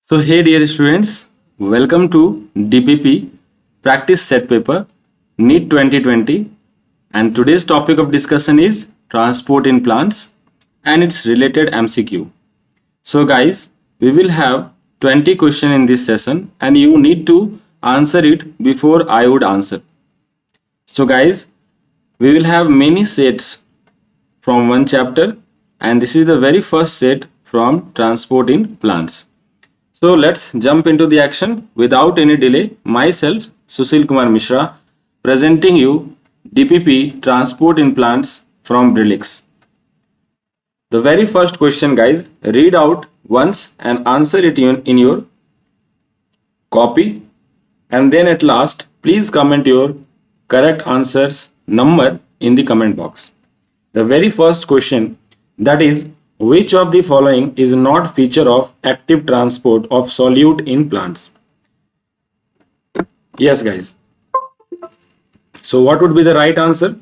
So hey dear students, welcome to DPP Practice Set Paper NEET 2020, and today's topic of discussion is transport in plants and its related MCQ. So guys, we will have 20 questions in this session and you need to answer it before I would answer. So guys, we will have many sets from one chapter and this is the very first set from transport in plants. So let's jump into the action without any delay. Myself, Sushil Kumar Mishra, presenting you DPP Transport in Plants from Brilix. The very first question, guys, read out once and answer it in your copy, and then at last, please comment your correct answers number in the comment box. The very first question, that is, which of the following is not feature of active transport of solute in plants? Yes, guys. So what would be the right answer?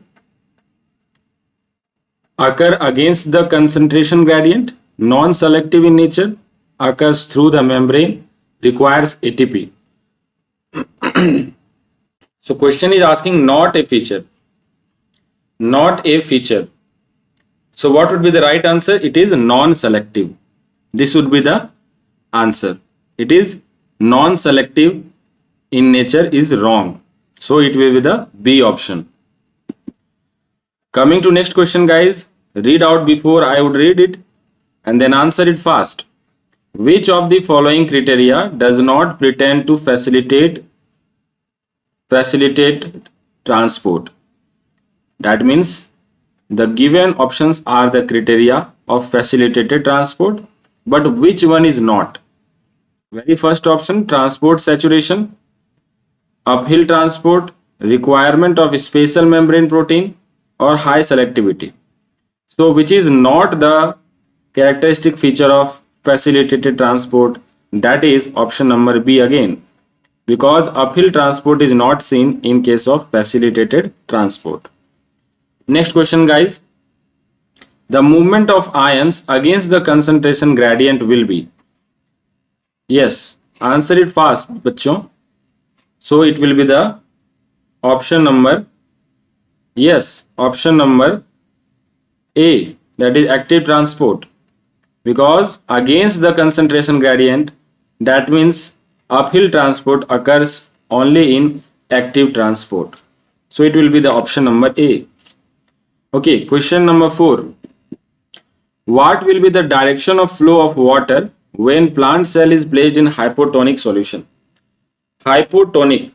Occur against the concentration gradient, non-selective in nature, occurs through the membrane, requires ATP. So question is asking not a feature. Not a feature. So what would be the right answer? It is non-selective. This would be the answer. It is non-selective in nature is wrong. So it will be the B option. Coming to next question, guys. Read out before I would read it and then answer it fast. Which of the following criteria does not pretend to facilitate transport? That means the given options are the criteria of facilitated transport, but which one is not? Very first option, transport saturation, uphill transport, requirement of special membrane protein, or high selectivity. So which is not the characteristic feature of facilitated transport? That is option number B again, because uphill transport is not seen in case of facilitated transport. Next question, guys. The movement of ions against the concentration gradient will be? Yes, answer it fast, bachcho. So it will be the option number, yes, option number A, that is active transport. Because against the concentration gradient, that means uphill transport occurs only in active transport. So it will be the option number A. Okay, question number 4. What will be the direction of flow of water when plant cell is placed in hypotonic solution? Hypotonic.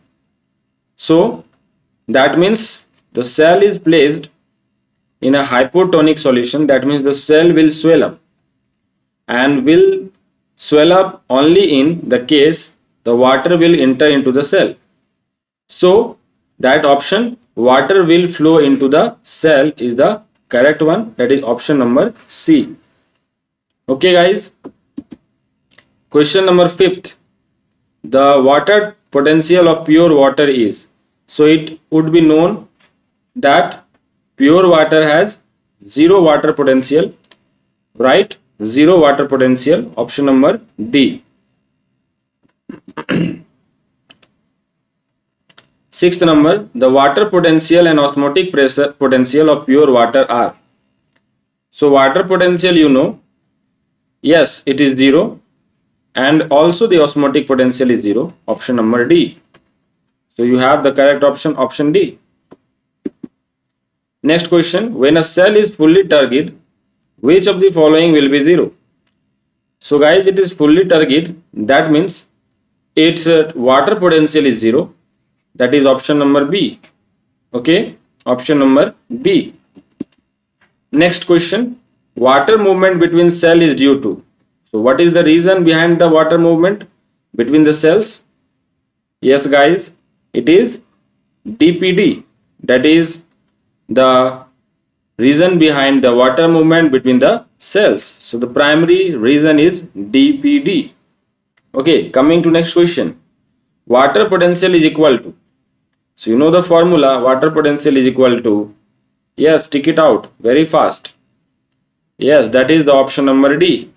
So that means the cell is placed in a hypotonic solution. That means the cell will swell up and will swell up only in the case the water will enter into the cell. So that option, water will flow into the cell, is the correct one. That is option number C. Okay, guys. Question number 5th. The water potential of pure water is? So it would be known that pure water has zero water potential, right? Zero water potential. Option number D. 6th number, the water potential and osmotic pressure potential of pure water are? So water potential, you know, yes, it is 0, and also the osmotic potential is 0. Option number D. So you have the correct option, option D. Next question, when a cell is fully turgid, which of the following will be 0? So guys, it is fully turgid. That means its water potential is 0. That is option number B. Okay, option number B. Next question, water movement between cell is due to? So what is the reason behind the water movement between the cells? Yes, guys, it is DPD. That is the reason behind the water movement between the cells. So the primary reason is DPD. Okay, coming to next question. Water potential is equal to? So you know the formula, water potential is equal to, yes, tick it out very fast. Yes, that is the option number D.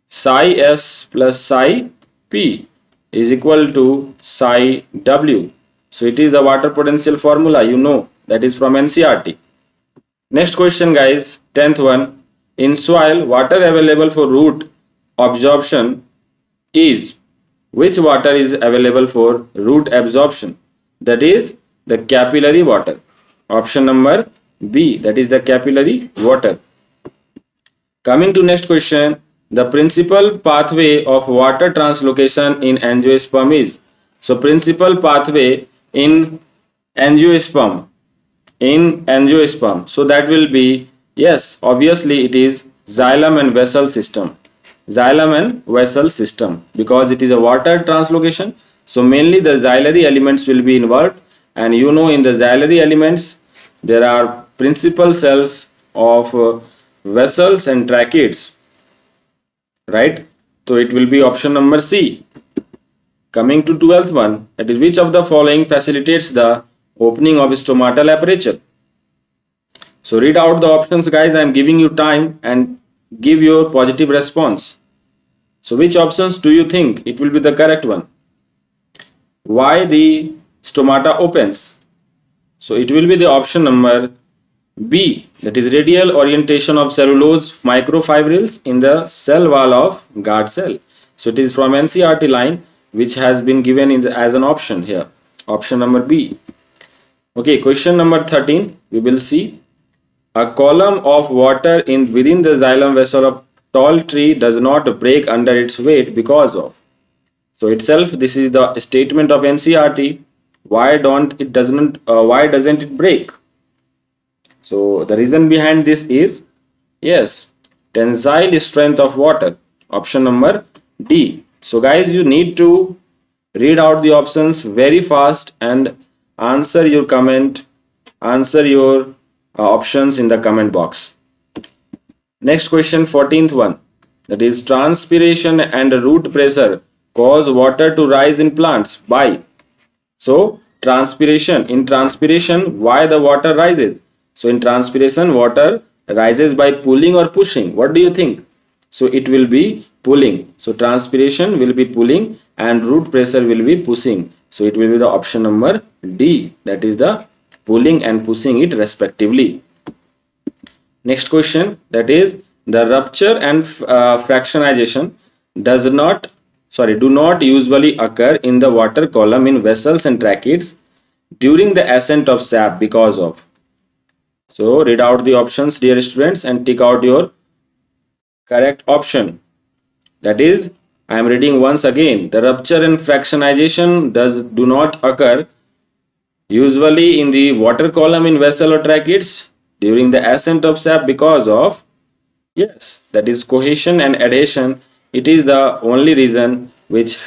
Psi S plus psi P is equal to psi W. So it is the water potential formula, you know, that is from NCERT. Next question guys, 10th one. In soil, water available for root absorption is, which water is available for root absorption? That is the capillary water. Option number B, that is the capillary water. Coming to next question, the principal pathway of water translocation in angiosperm is. So principal pathway in angiosperm, so that will be, yes, obviously it is xylem and vessel system. Xylem and vessel system, because it is a water translocation. So mainly the xylary elements will be involved, and you know in the xylary elements there are principal cells of vessels and tracheids, right? So it will be option number C. Coming to 12th one, that is, which of the following facilitates the opening of stomatal aperture? So read out the options guys, I am giving you time and give your positive response. So which options do you think it will be the correct one? Why the stomata opens? So it will be the option number B, that is radial orientation of cellulose microfibrils in the cell wall of guard cell. So it is from NCERT line, which has been given in as an option here. Option number B. Okay, question number 13, we will see. A column of water within the xylem vessel of tall tree does not break under its weight because of. So itself, this is the statement of NCERT. Why doesn't it break? So the reason behind this is, yes, tensile strength of water. Option number D. So guys, you need to read out the options very fast and answer your options in the comment box. Next question, 14th one, that is transpiration and root pressure cause water to rise in plants by. So in transpiration, why the water rises? So in transpiration, water rises by pulling or pushing. What do you think? So it will be pulling. So transpiration will be pulling and root pressure will be pushing. So it will be the option number D, that is the pulling and pushing it respectively. Next question, that is the rupture and fractionization do not usually occur in the water column in vessels and tracheids during the ascent of sap because of. So read out the options, dear students, and tick out your correct option. That is, I am reading once again. The rupture and fractionization do not occur usually in the water column in vessel or tracheids during the ascent of sap because of, yes, that is cohesion and adhesion. It is the only reason which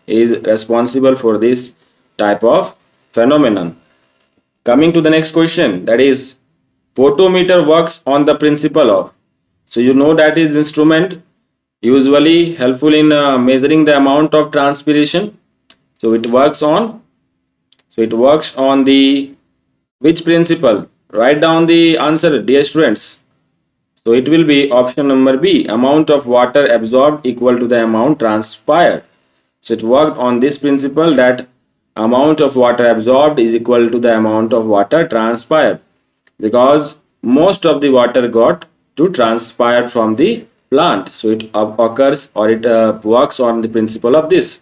is responsible for this type of phenomenon. Coming to the next question, that is potometer works on the principle of. So you know that is instrument usually helpful in measuring the amount of transpiration. So it works on the which principle? Write down the answer, dear students. So it will be option number B, amount of water absorbed equal to the amount transpired. So it worked on this principle, that amount of water absorbed is equal to the amount of water transpired, because most of the water got to transpire from the plant. So it occurs, or it works on the principle of this.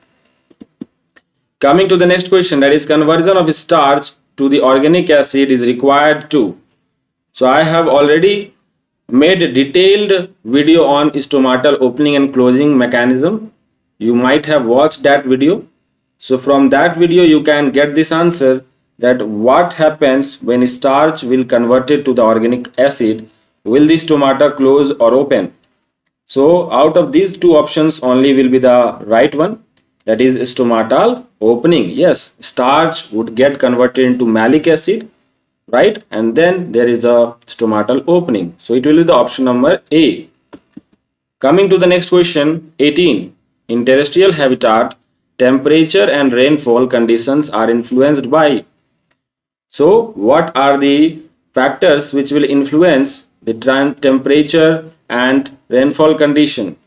Coming to the next question, that is conversion of starch to the organic acid is required to. So I have already made a detailed video on stomatal opening and closing mechanism. You might have watched that video. So from that video you can get this answer, that what happens when starch will convert it to the organic acid. Will the stomata close or open? So out of these two options only will be the right one, that is stomatal opening. Yes, starch would get converted into malic acid, right? And then there is a stomatal opening. So it will be the option number A. Coming to the next question, 18. In terrestrial habitat, temperature and rainfall conditions are influenced by. So what are the factors which will influence the temperature and rainfall condition?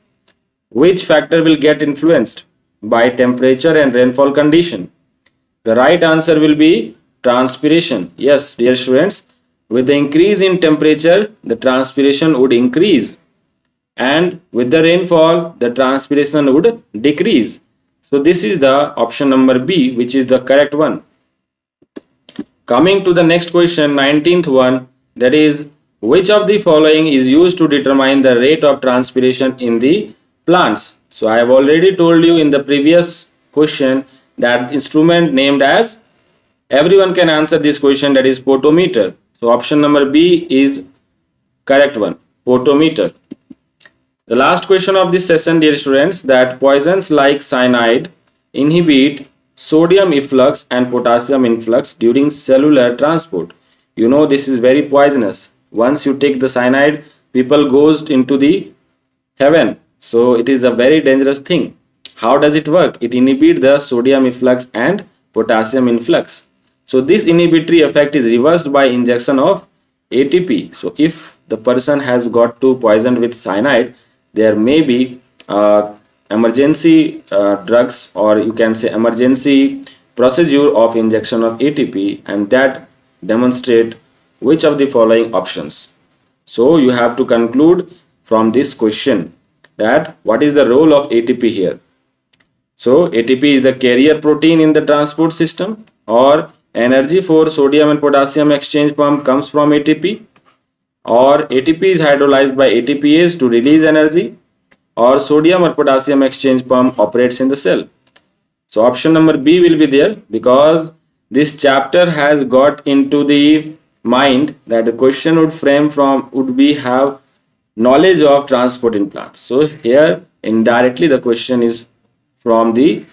Which factor will get influenced? by temperature and rainfall condition? The right answer will be transpiration. Yes, dear students, with the increase in temperature, the transpiration would increase, and with the rainfall, the transpiration would decrease. So this is the option number B, which is the correct one. Coming to the next question, 19th one, that is, which of the following is used to determine the rate of transpiration in the plants? So I have already told you in the previous question that instrument named as, everyone can answer this question, that is potometer. So option number B is correct one, potometer. The last question of this session, dear students, that poisons like cyanide inhibit sodium efflux and potassium influx during cellular transport. You know this is very poisonous. Once you take the cyanide, people goes into the heaven. So it is a very dangerous thing. How does it work? It inhibits the sodium efflux and potassium influx. So this inhibitory effect is reversed by injection of ATP. So if the person has got too poisoned with cyanide, there may be emergency drugs, or you can say emergency procedure of injection of ATP, and that demonstrate which of the following options. So you have to conclude from this question that what is the role of ATP here. So ATP is the carrier protein in the transport system, or energy for sodium and potassium exchange pump comes from ATP, or ATP is hydrolyzed by ATPase to release energy, or sodium or potassium exchange pump operates in the cell. So option number B will be there, because this chapter has got into the mind that the question would frame from, would we have knowledge of transport in plants. So here indirectly the question is from the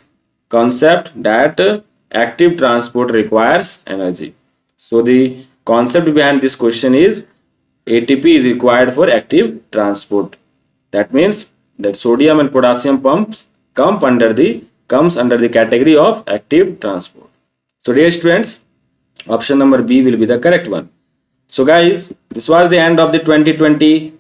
concept that active transport requires energy. So the concept behind this question is ATP is required for active transport. That means that sodium and potassium pumps comes under the category of active transport. So dear students, option number B will be the correct one. So guys, this was the end of the 2020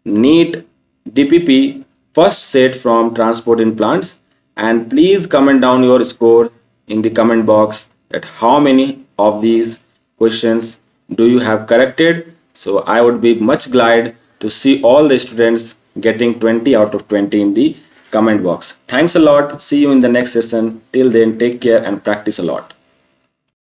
NEET DPP first set from transport in plants, and please comment down your score in the comment box that how many of these questions do you have corrected. So I would be much glad to see all the students getting 20 out of 20 in the comment box. Thanks a lot. See you in the next session. Till then, take care and practice a lot.